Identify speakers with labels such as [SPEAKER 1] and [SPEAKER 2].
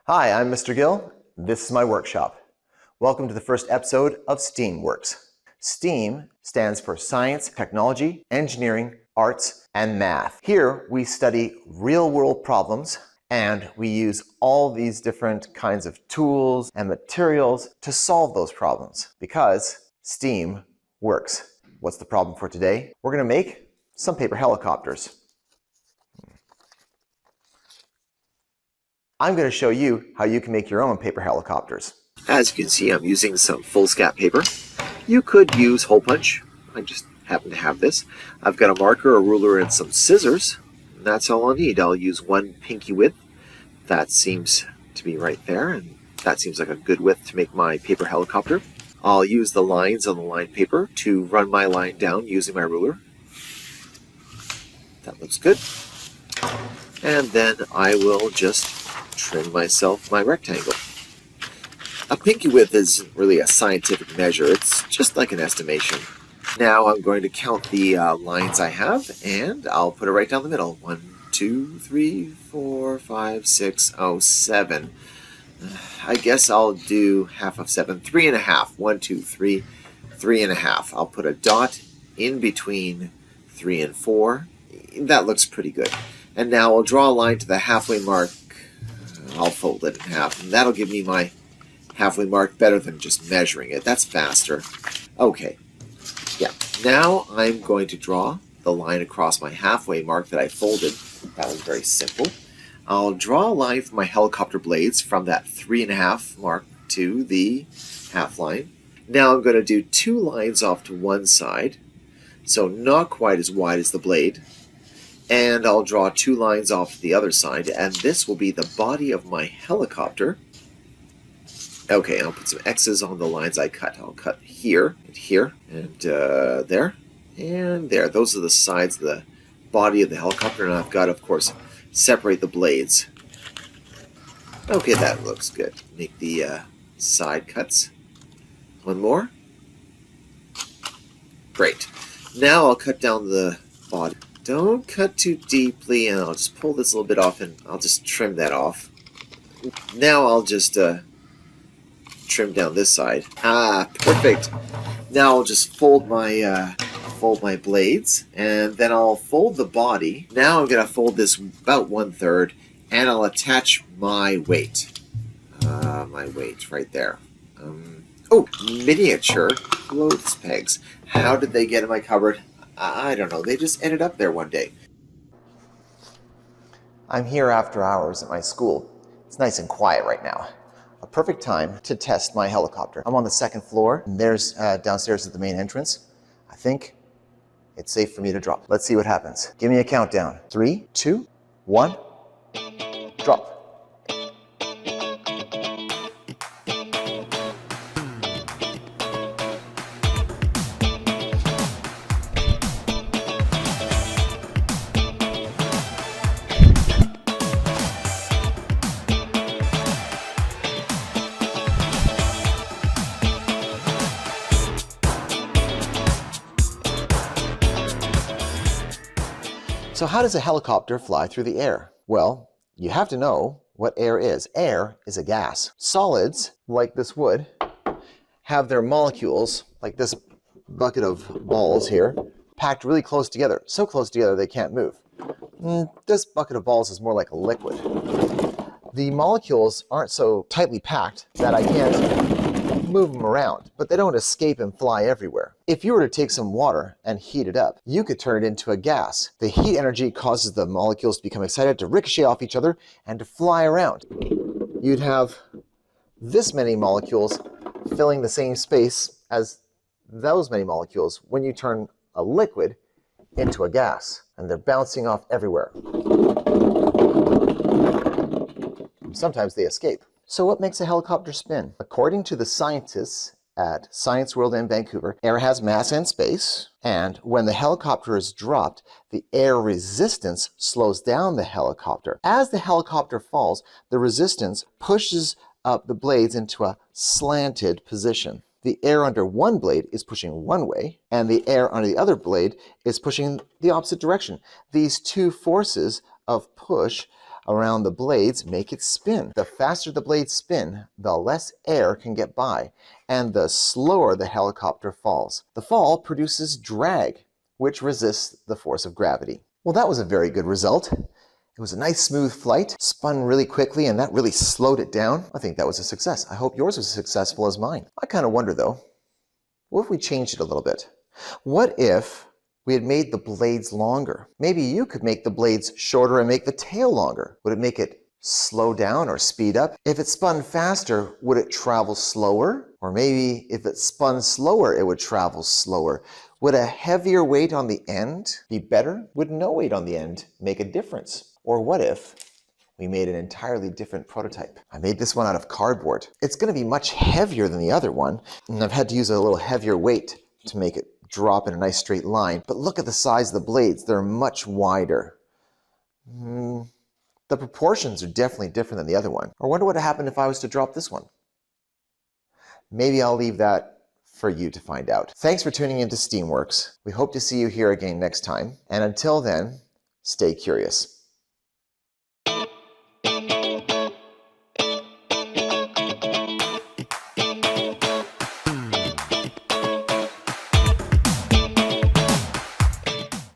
[SPEAKER 1] Hi, I'm Mr. Gill. This is my workshop. Welcome to the first episode of STEAMWorks. STEAM stands for Science, Technology, Engineering, Arts, and Math. Here we study real-world problems and we use all these different kinds of tools and materials to solve those problems because STEAM works. What's the problem for today? We're going to make some paper helicopters. I'm going to show you how you can make your own paper helicopters. As you can see, I'm using some foolscap paper. You could use hole punch. I just happen to have this. I've got a marker, a ruler, and some scissors. And that's all I'll need. I'll use one pinky width. That seems to be right there, and that seems like a good width to make my paper helicopter. I'll use the lines on the line paper to run my line down using my ruler. That looks good. And then I will just trim myself my rectangle. A pinky width isn't really a scientific measure, it's just like an estimation. Now I'm going to count the lines I have, and I'll put it right down the middle. 1, 2, 3, 4, 5, 6, 7. I guess I'll do half of 7, 3.5. 1, 2, 3, 3.5. I'll put a dot in between 3 and 4. That looks pretty good. And now I'll draw a line to the halfway mark. I'll fold it in half, and that'll give me my halfway mark better than just measuring it. That's faster. Okay, yeah. Now I'm going to draw the line across my halfway mark that I folded. That was very simple. I'll draw a line for my helicopter blades from that 3.5 mark to the half line. Now I'm going to do 2 lines off to one side, so not quite as wide as the blade. And I'll draw 2 lines off to the other side, and this will be the body of my helicopter. Okay, I'll put some X's on the lines I cut. I'll cut here, and there, and there. Those are the sides of the body of the helicopter, and I've got to, of course, separate the blades. Okay, that looks good. Make the side cuts. One more. Great. Now I'll cut down the body. Don't cut too deeply, and I'll just pull this a little bit off, and I'll just trim that off. Now I'll just trim down this side. Ah, perfect. Now I'll just fold my blades, and then I'll fold the body. Now I'm going to fold this about 1/3, and I'll attach my weight. My weight right there. Oh, miniature clothes pegs. How did they get in my cupboard? I don't know, they just ended up there one day. I'm here after hours at my school. It's nice and quiet right now. A perfect time to test my helicopter. I'm on the 2nd floor, and there's downstairs at the main entrance. I think it's safe for me to drop. Let's see what happens. Give me a countdown. 3, 2, 1, drop. So how does a helicopter fly through the air? Well, you have to know what air is. Air is a gas. Solids, like this wood, have their molecules, like this bucket of balls here, packed really close together. So close together they can't move. This bucket of balls is more like a liquid. The molecules aren't so tightly packed that I can't move them around, but they don't escape and fly everywhere. If you were to take some water and heat it up, you could turn it into a gas. The heat energy causes the molecules to become excited, to ricochet off each other, and to fly around. You'd have this many molecules filling the same space as those many molecules when you turn a liquid into a gas, and they're bouncing off everywhere. Sometimes they escape. So what makes a helicopter spin? According to the scientists at Science World in Vancouver, air has mass and space, and when the helicopter is dropped, the air resistance slows down the helicopter. As the helicopter falls, the resistance pushes up the blades into a slanted position.
[SPEAKER 2] the air under one blade is pushing one way, and the air under the other blade is pushing the opposite direction. These two forces of push around the blades make it spin. The faster the blades spin, the less air can get by, and the slower the helicopter falls. The fall produces drag, which resists the force of gravity. Well, that was a very good result. It was a nice smooth flight, spun really quickly, and that really slowed it down. I think that was a success. I hope yours was as successful as mine. I kind of wonder though, what if we changed it a little bit? What if we had made the blades longer? Maybe you could make the blades shorter and make the tail longer. Would it make it slow down or speed up? If it spun faster, would it travel slower? Or maybe if it spun slower, it would travel slower. Would a heavier weight on the end be better? Would no weight on the end make a difference? Or what if we made an entirely different prototype? I made this one out of cardboard. It's going to be much heavier than the other one, and I've had to use a little heavier weight to make it drop in a nice straight line. But look at the size of the blades. They're much wider. The proportions are definitely different than the other one. I wonder what would happen if I was to drop this one. Maybe I'll leave that for you to find out. Thanks for tuning into STEAMWorks. We hope to see you here again next time. And until then, stay curious.